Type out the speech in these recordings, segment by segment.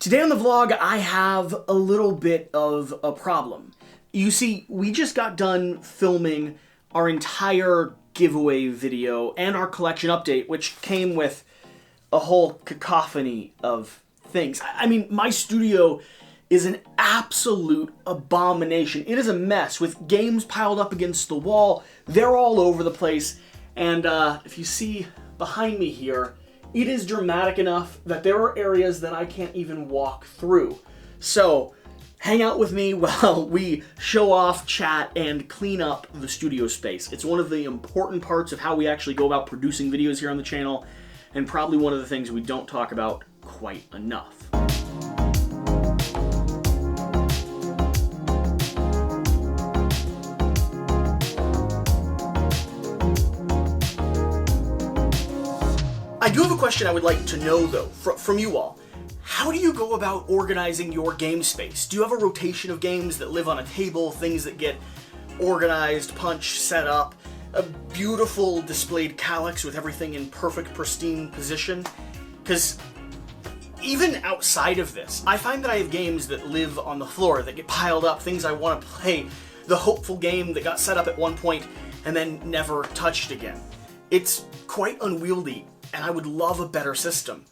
Today on the vlog, I have a little bit of a problem. You see, we just got done filming our entire giveaway video and our collection update, which came with a whole cacophony of things. I mean, my studio is an absolute abomination. It is a mess with games piled up against the wall. They're all over the place. And if you see behind me here, it is dramatic enough that there are areas that I can't even walk through. So, hang out with me while we show off, chat, and clean up the studio space. It's one of the important parts of how we actually go about producing videos here on the channel, and probably one of the things we don't talk about quite enough. I do have a question I would like to know, though, from you all. How do you go about organizing your game space? Do you have a rotation of games that live on a table, things that get organized, punched, set up, a beautiful displayed calyx with everything in perfect, pristine position? Because even outside of this, I find that I have games that live on the floor, that get piled up, things I want to play, the hopeful game that got set up at one point and then never touched again. It's quite unwieldy. And I would love a better system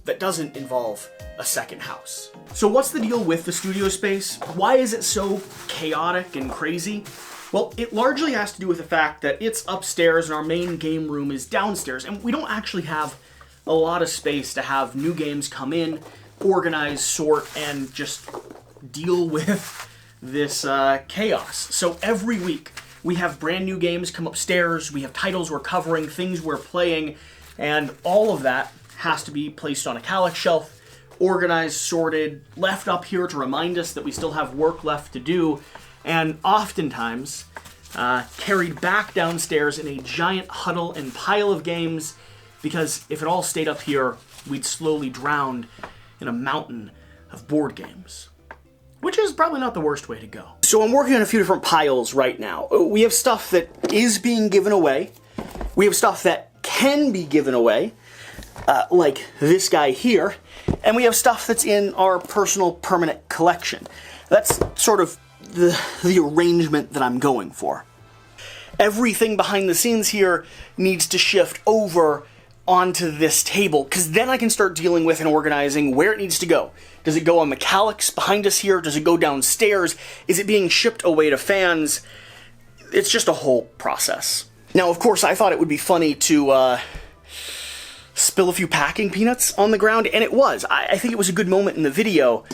that doesn't involve a second house. So what's the deal with the studio space? Why is it so chaotic and crazy? Well, it largely has to do with the fact that it's upstairs and our main game room is downstairs, and we don't actually have a lot of space to have new games come in, organize, sort, and just deal with this chaos. So every week we have brand new games come upstairs, we have titles we're covering, things we're playing, and all of that has to be placed on a calyx shelf, organized, sorted, left up here to remind us that we still have work left to do, and oftentimes carried back downstairs in a giant huddle and pile of games, because if it all stayed up here, we'd slowly drown in a mountain of board games. Which is probably not the worst way to go. So I'm working on a few different piles right now. We have stuff that is being given away. We have stuff that can be given away, like this guy here, and we have stuff that's in our personal permanent collection. That's sort of the arrangement that I'm going for. Everything behind the scenes here needs to shift over onto this table, because then I can start dealing with and organizing where it needs to go. Does it go on the calyx behind us here? Does it go downstairs? Is it being shipped away to fans? It's just a whole process. Now, of course, I thought it would be funny to spill a few packing peanuts on the ground, and it was. I think it was a good moment in the video.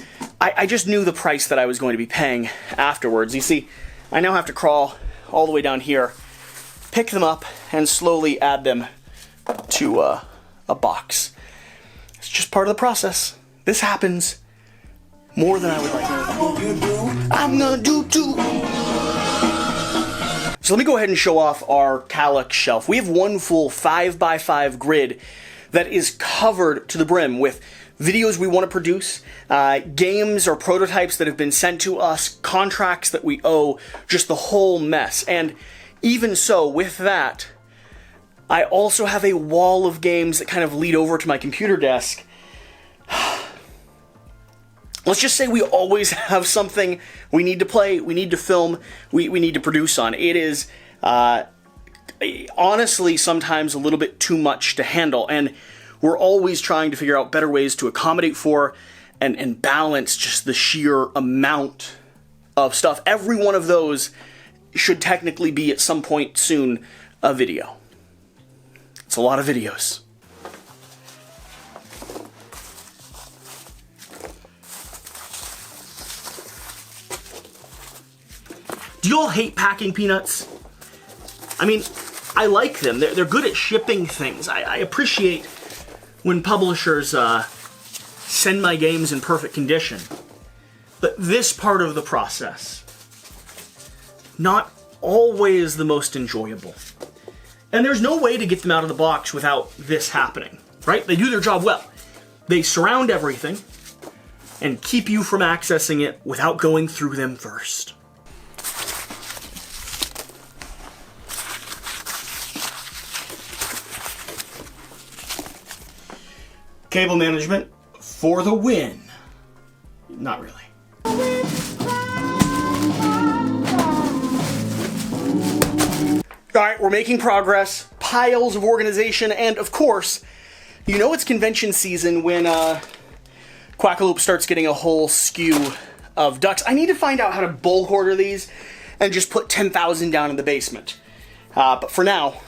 I just knew the price that I was going to be paying afterwards. You see, I now have to crawl all the way down here, pick them up, and slowly add them to a box. It's just part of the process. This happens more than I would like. I'm gonna do too. So let me go ahead and show off our calyx shelf. We have one full 5x5 grid that is covered to the brim with videos we want to produce, games or prototypes that have been sent to us, contracts that we owe, just the whole mess. And even so, with that, I also have a wall of games that kind of lead over to my computer desk. Let's just say we always have something we need to play, we need to film, we need to produce on. It is, honestly, sometimes a little bit too much to handle, and we're always trying to figure out better ways to accommodate for and balance just the sheer amount of stuff. Every one of those should technically be, at some point soon, a video. It's a lot of videos. Do you all hate packing peanuts? I mean, I like them. They're good at shipping things. I appreciate when publishers send my games in perfect condition. But this part of the process, not always the most enjoyable. And there's no way to get them out of the box without this happening, right? They do their job well. They surround everything and keep you from accessing it without going through them first. Cable management for the win. not really. All right, we're making progress. Piles of organization, and of course, you know it's convention season when Quackalope starts getting a whole skew of ducks. I need to find out how to bulk order these and just put 10,000 down in the basement. But for now,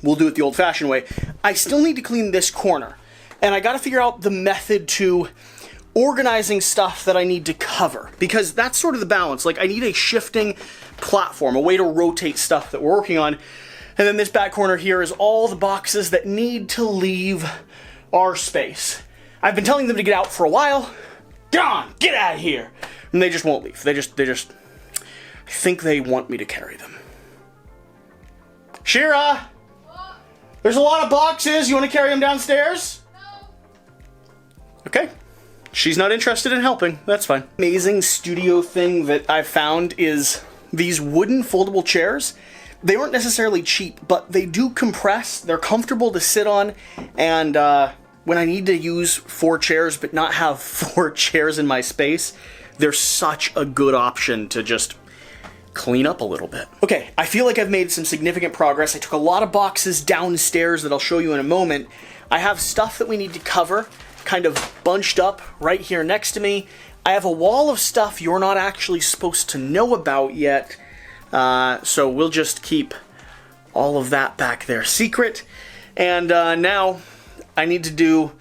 we'll do it the old-fashioned way. I still need to clean this corner, and I gotta figure out the method to organizing stuff that I need to cover, because that's sort of the balance. Like, I need a shifting platform, a way to rotate stuff that we're working on. And then this back corner here is all the boxes that need to leave our space. I've been telling them to get out for a while. Get on, get out of here. And they just won't leave. They just I think they want me to carry them. Shira! There's a lot of boxes. You want to carry them downstairs? No. Okay. She's not interested in helping. That's fine. Amazing studio thing that I've found is these wooden foldable chairs. They aren't necessarily cheap, but they do compress. They're comfortable to sit on, and when I need to use 4 chairs but not have 4 chairs in my space, they're such a good option to just clean up a little bit. Okay, I feel like I've made some significant progress. I took a lot of boxes downstairs that I'll show you in a moment. I have stuff that we need to cover kind of bunched up right here next to me. I have a wall of stuff you're not actually supposed to know about yet, so we'll just keep all of that back there secret. And now I need to do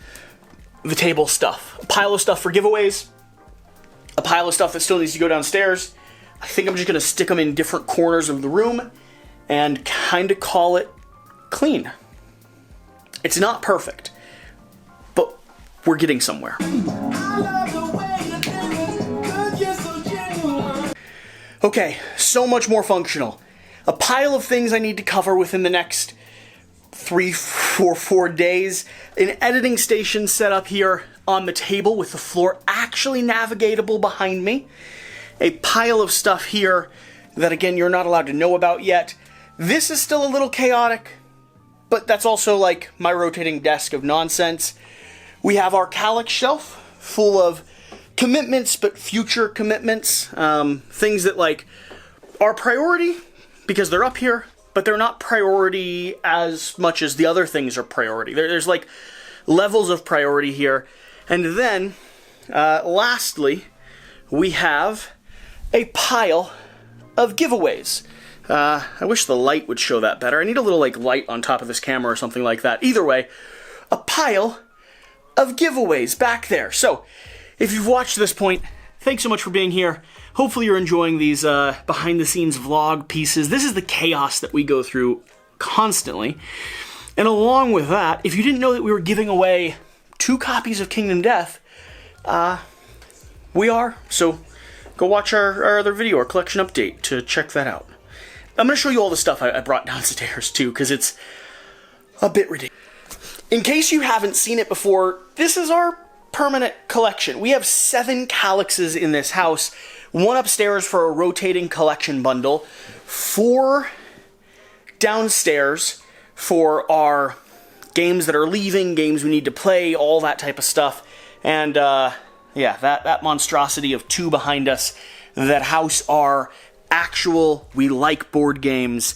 the table stuff. A pile of stuff for giveaways, a pile of stuff that still needs to go downstairs. I think I'm just going to stick them in different corners of the room and kind of call it clean. It's not perfect, but we're getting somewhere. Okay, so much more functional. A pile of things I need to cover within the next 4 days. An editing station set up here on the table with the floor actually navigatable behind me. A pile of stuff here that, again, you're not allowed to know about yet. This is still a little chaotic, but that's also like my rotating desk of nonsense. We have our Calyx shelf full of commitments, but future commitments. Things that, like, are priority because they're up here, but they're not priority as much as the other things are priority. There's like levels of priority here. And then, lastly, we have a pile of giveaways. I wish the light would show that better. I need a little like light on top of this camera or something like that. Either way, a pile of giveaways back there. So, if you've watched to this point, thanks so much for being here. Hopefully you're enjoying these behind-the-scenes vlog pieces. This is the chaos that we go through constantly. And along with that, if you didn't know that we were giving away 2 copies of Kingdom Death, we are. So go watch our other video, our collection update, to check that out. I'm going to show you all the stuff I brought downstairs, too, because it's a bit ridiculous. In case you haven't seen it before, this is our permanent collection. We have 7 Calyxes in this house, 1 upstairs for a rotating collection bundle, 4 downstairs for our games that are leaving, games we need to play, all that type of stuff. And yeah, that monstrosity of 2 behind us that house our actual we like board games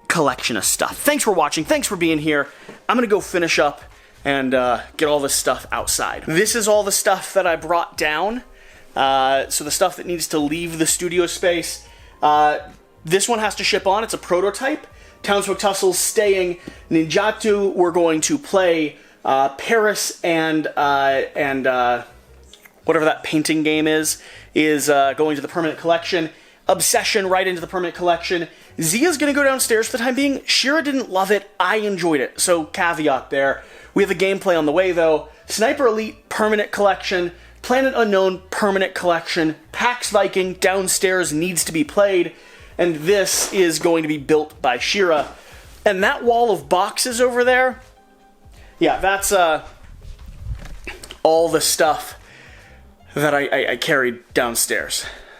collection of stuff. Thanks for watching. Thanks for being here. I'm gonna go finish up and get all this stuff outside. This is all the stuff that I brought down. So the stuff that needs to leave the studio space. This one has to ship on. It's a prototype. Townsfolk Tussle's staying. Ninjatu, we're going to play Paris and whatever that painting game is going to the permanent collection. Obsession right into the permanent collection. Zia's gonna go downstairs for the time being. Shira didn't love it. I enjoyed it. So caveat there. We have a gameplay on the way though. Sniper Elite permanent collection. Planet Unknown permanent collection. Pax Viking downstairs needs to be played. And this is going to be built by Shira. And that wall of boxes over there, yeah, that's all the stuff that I carried downstairs.